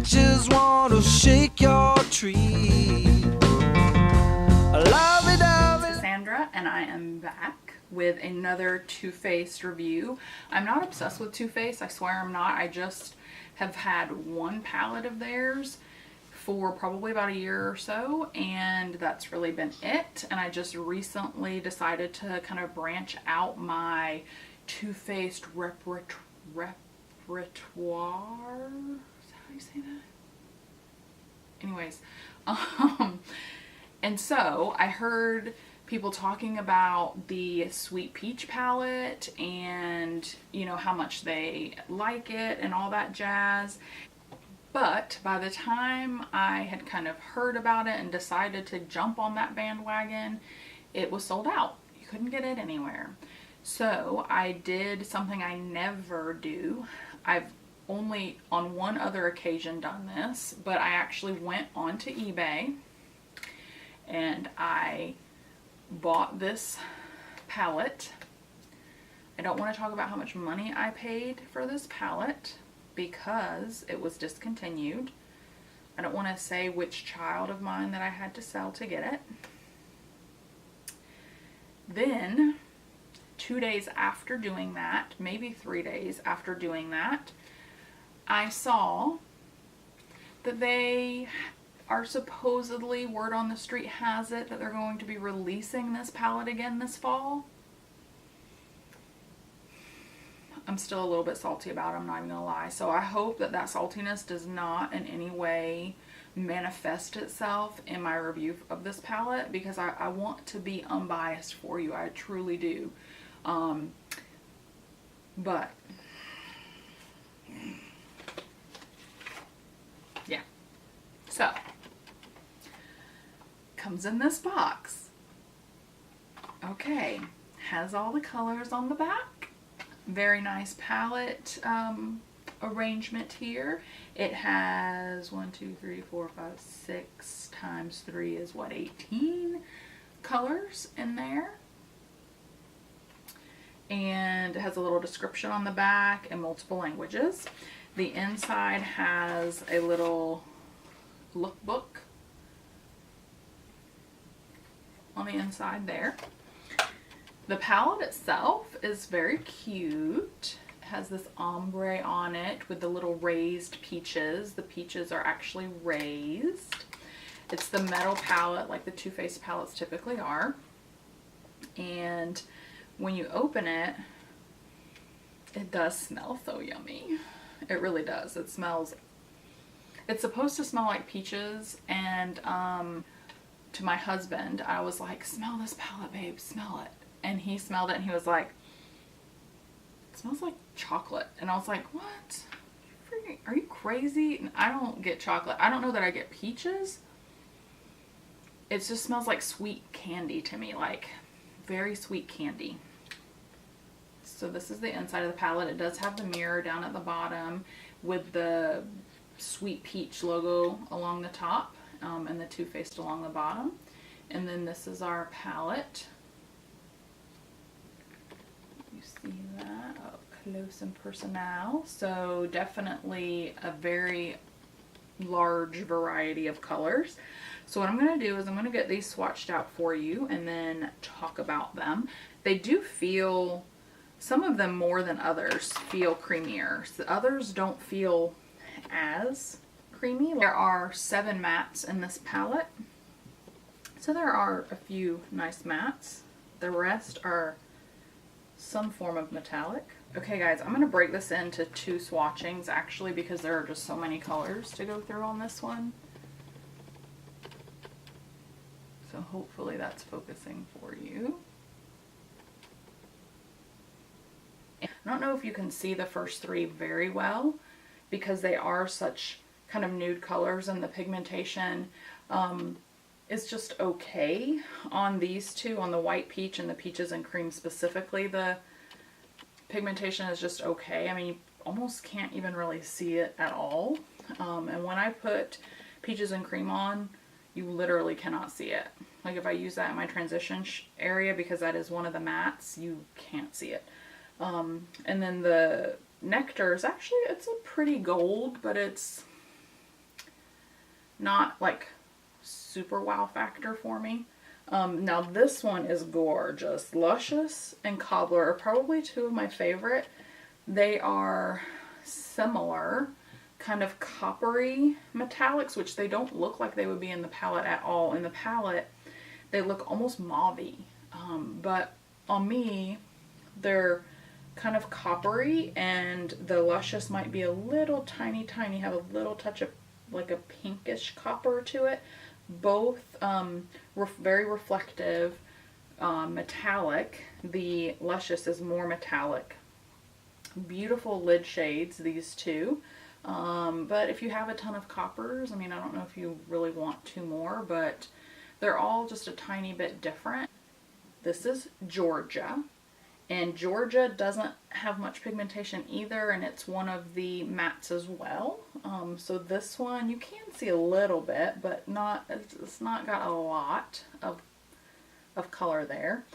just want to shake your tree. Sandra, and I am back with another Too Faced review. I'm not obsessed with Too Faced, I swear I'm not. I just have had one palette of theirs for probably about a year or so, and that's really been it. And I just recently decided to kind of branch out my Too Faced repertoire. Is that how you say that? Anyways, and so I heard people talking about the Sweet Peach palette and, you know, how much they like it and all that jazz. But by the time I had kind of heard about it and decided to jump on that bandwagon, it was sold out. You couldn't get it anywhere. So I did something I never do. I've only on one other occasion done this, but I actually went onto eBay and I bought this palette. I don't want to talk about how much money I paid for this palette because it was discontinued. I don't want to say which child of mine that I had to sell to get it. Then 2 days after doing that, maybe 3 days after doing that, I saw that they are supposedly, word on the street has it, that they're going to be releasing this palette again this fall. I'm still a little bit salty about it, I'm not even gonna lie. So I hope that that saltiness does not in any way manifest itself in my review of this palette, because I want to be unbiased for you. I truly do. But yeah. So comes in this box. Okay, has all the colors on the back. Very nice palette arrangement here. It has 1, 2, 3, 4, 5, 6 times 3 is what, 18 colors in there. And it has a little description on the back in multiple languages. The inside has a little lookbook on the inside there. The palette itself is very cute. It has this ombre on it with the little raised peaches. The peaches are actually raised. It's the metal palette like the Too Faced palettes typically are. And when you open it, it does smell so yummy. It really does. It smells, it's supposed to smell like peaches, and to my husband, I was like, smell this palette, babe, smell it. And he smelled it and he was like, it smells like chocolate. And I was like, what? Are you crazy? And I don't get chocolate. I don't know that I get peaches. It just smells like sweet candy to me, like very sweet candy. So this is the inside of the palette. It does have the mirror down at the bottom with the Sweet Peach logo along the top. And the Too Faced along the bottom. And then this is our palette. You see that up close and personal. So definitely a very large variety of colors. So what I'm going to do is I'm going to get these swatched out for you and then talk about them. They do feel, some of them more than others feel creamier. The others don't feel as creamy. There are 7 mattes in this palette. So there are a few nice mattes. The rest are some form of metallic. Okay guys, I'm going to break this into 2 swatchings actually, because there are just so many colors to go through on this one. So hopefully that's focusing for you. I don't know if you can see the first 3 very well because they are such kind of nude colors, and the pigmentation is just okay on these 2, on the white peach and the peaches and cream specifically. The pigmentation is just okay. I mean, you almost can't even really see it at all. And when I put peaches and cream on, you literally cannot see it. Like if I use that in my transition area, because that is one of the mattes, you can't see it. And then the nectar is actually, it's a pretty gold, but it's not like super wow factor for me. Now this one is gorgeous. Luscious and Cobbler are probably two of my favorite. They are similar, kind of coppery metallics, which they don't look like they would be in the palette at all. In the palette, they look almost mauve-y, but on me, they're kind of coppery, and the Luscious might be a little tiny, have a little touch of like a pinkish copper to it. Both very reflective, metallic. The Luscious is more metallic. Beautiful lid shades, these two. But if you have a ton of coppers, I mean, I don't know if you really want two more, but they're all just a tiny bit different. This is Georgia, and Georgia doesn't have much pigmentation either, and it's one of the mattes as well. So this one, you can see a little bit, but it's not got a lot of color there.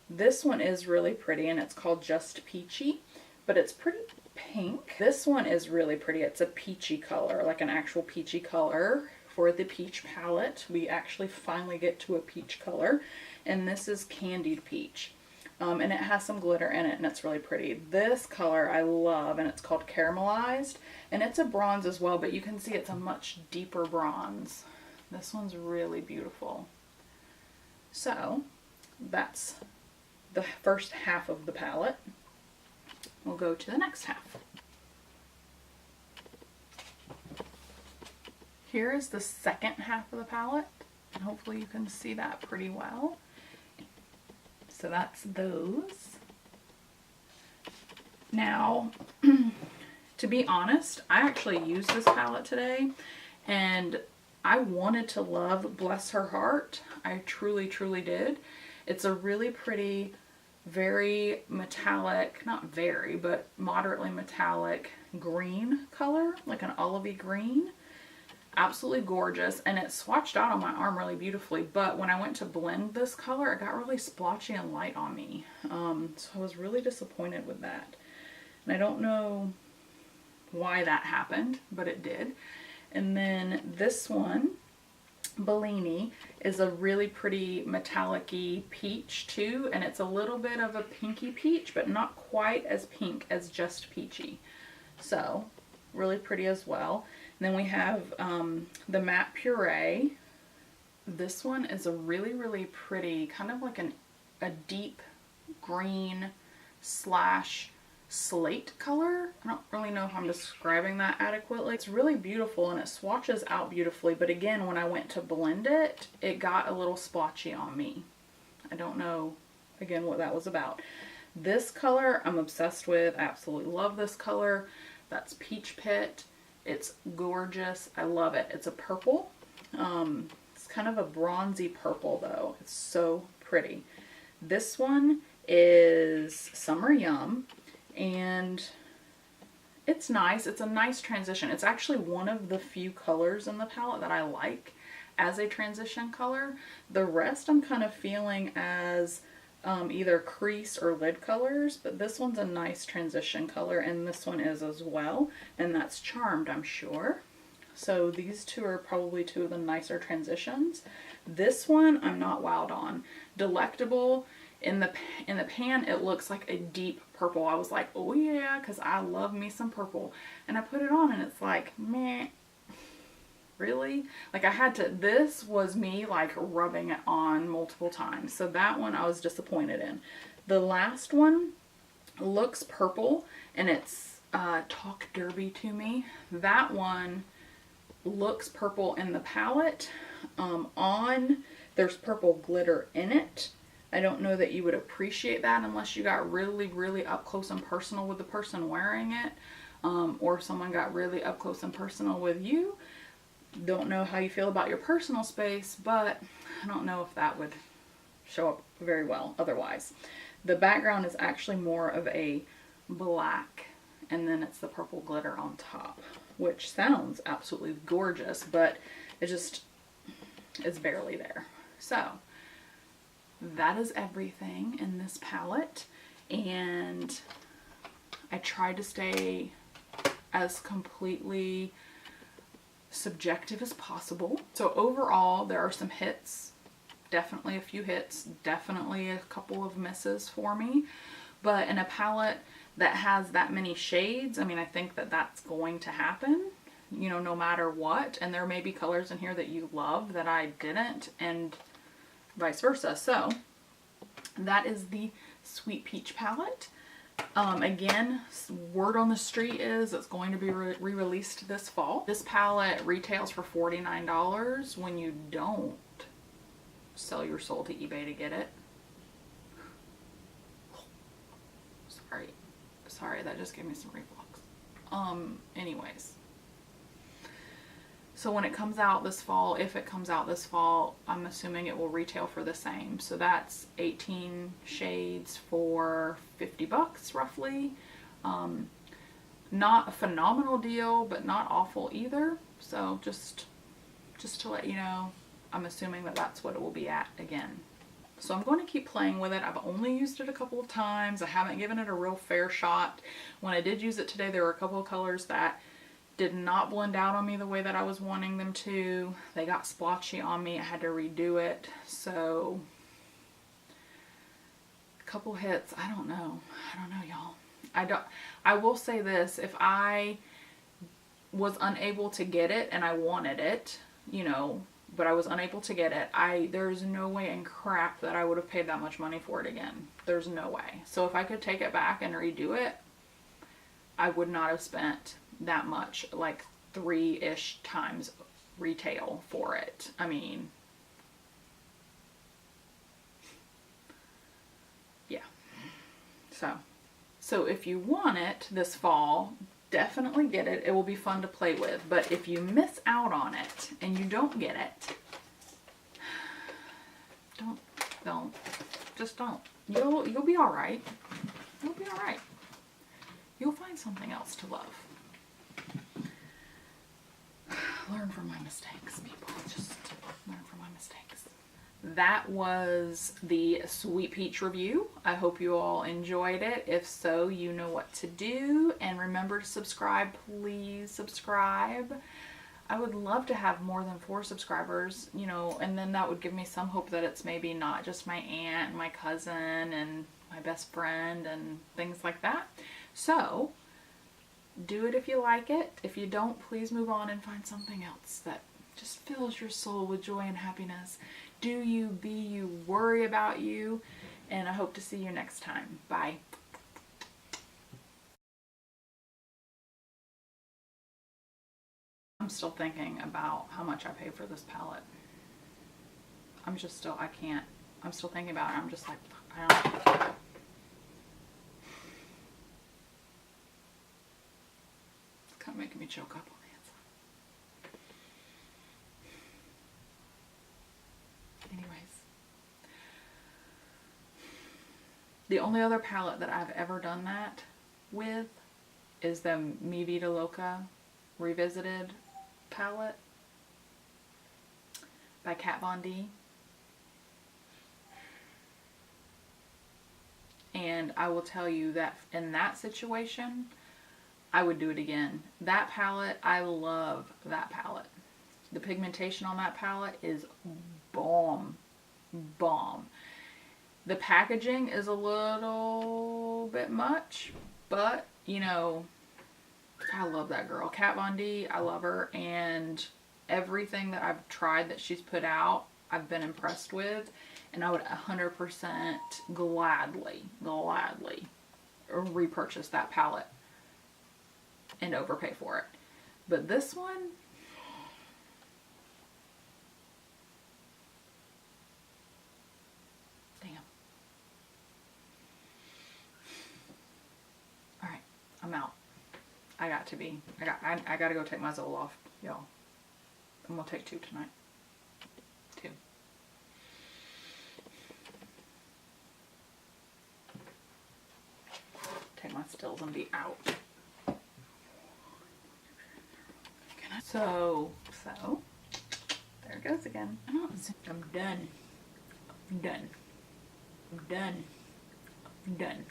This one is really pretty, and it's called Just Peachy, but it's pretty pink. This one is really pretty. It's a peachy color, like an actual peachy color for the peach palette. We actually finally get to a peach color, and this is Candied Peach. And it has some glitter in it, and it's really pretty. This color I love, and it's called Caramelized, and it's a bronze as well, but you can see it's a much deeper bronze. This one's really beautiful. So that's the first half of the palette. We'll go to the next half. Here is the second half of the palette, and hopefully you can see that pretty well. So that's those. Now, to be honest, I actually used this palette today, and I wanted to love Bless Her Heart. I truly, truly did. It's a really pretty, very metallic, not very, but moderately metallic green color, like an olivey green. Absolutely gorgeous, and it swatched out on my arm really beautifully, but when I went to blend this color, it got really splotchy and light on me. So I was really disappointed with that. And I don't know why that happened, but it did. And then this one, Bellini, is a really pretty metallic-y peach too, and it's a little bit of a pinky peach, but not quite as pink as Just Peachy. So, really pretty as well. And then we have the Matte Puree. This one is a really, really pretty, kind of like a deep green slash slate color. I don't really know if I'm describing that adequately. It's really beautiful, and it swatches out beautifully, but again, when I went to blend it, it got a little splotchy on me. I don't know, again, what that was about. This color I'm obsessed with. I absolutely love this color. That's Peach Pit. It's gorgeous. I love it. It's a purple. It's kind of a bronzy purple though. It's so pretty. This one is Summer Yum, and it's nice. It's a nice transition. It's actually one of the few colors in the palette that I like as a transition color. The rest I'm kind of feeling as either crease or lid colors, but this one's a nice transition color, and this one is as well, and that's Charmed, I'm sure. So these two are probably two of the nicer transitions. This one I'm not wowed on. Delectable, in the pan it looks like a deep purple. I was like, oh yeah, because I love me some purple, and I put it on and it's like, meh. Really? Like I had to, this was me like rubbing it on multiple times. So that one I was disappointed in. The last one looks purple, and it's Talk Derby to me. That one looks purple in the palette. There's purple glitter in it. I don't know that you would appreciate that unless you got really, really up close and personal with the person wearing it, or someone got really up close and personal with you. Don't know how you feel about your personal space, but I don't know if that would show up very well otherwise. The background is actually more of a black, and then it's the purple glitter on top, which sounds absolutely gorgeous, but it just is barely there. So that is everything in this palette, and I tried to stay as completely subjective as possible. So overall, there are some hits, definitely a few hits, definitely a couple of misses for me. But in a palette that has that many shades, I mean, I think that that's going to happen, you know, no matter what. And there may be colors in here that you love that I didn't, and vice versa. So that is the Sweet Peach palette. Again, word on the street is it's going to be re-released this fall. This palette retails for $49 when you don't sell your soul to eBay to get it. Sorry, that just gave me some reflux. Anyways. So when it comes out this fall, if it comes out this fall, I'm assuming it will retail for the same. So that's 18 shades for $50 roughly. Not a phenomenal deal, but not awful either. So just to let you know, I'm assuming that that's what it will be at again. So I'm going to keep playing with it. I've only used it a couple of times. I haven't given it a real fair shot. When I did use it today, there were a couple of colors that did not blend out on me the way that I was wanting them to. They got splotchy on me. I had to redo it. So a couple hits. I don't know, y'all. I will say this, if I was unable to get it and I wanted it, you know, but I was unable to get it, there's no way in crap that I would have paid that much money for it again. There's no way. So if I could take it back and redo it, I would not have spent that much, like 3-ish times retail for it. I mean, yeah. So if you want it this fall, definitely get it. It will be fun to play with. But if you miss out on it and you don't get it, just don't. You'll be all right. You'll be all right. You'll find something else to love. Learn from my mistakes, people. Just learn from my mistakes. That was the Sweet Peach review. I hope you all enjoyed it. If so, you know what to do. And remember to subscribe. Please subscribe. I would love to have more than 4 subscribers, you know, and then that would give me some hope that it's maybe not just my aunt and my cousin and my best friend and things like that. So do it if you like it. If you don't, please move on and find something else that just fills your soul with joy and happiness. Do you, be you, worry about you, and I hope to see you next time. Bye. I'm still thinking about how much I paid for this palette. I'm still thinking about it. I'm just like, I don't. It's kind of making me choke up on the inside. Anyways. The only other palette that I've ever done that with is the Mi Vida Loca Revisited palette by Kat Von D. And I will tell you that in that situation, I would do it again. That palette, I love that palette. The pigmentation on that palette is bomb. Bomb. The packaging is a little bit much, but you know, I love that girl. Kat Von D, I love her, and everything that I've tried that she's put out, I've been impressed with, and I would 100% gladly repurchase that palette and overpay for it. But this one, damn. All right, I'm out. I got to go take my Zoll off, y'all. I'm gonna take 2 tonight. 2. Take my stills and be out. So there it goes again. I'm done. I'm done. I'm done. I'm done.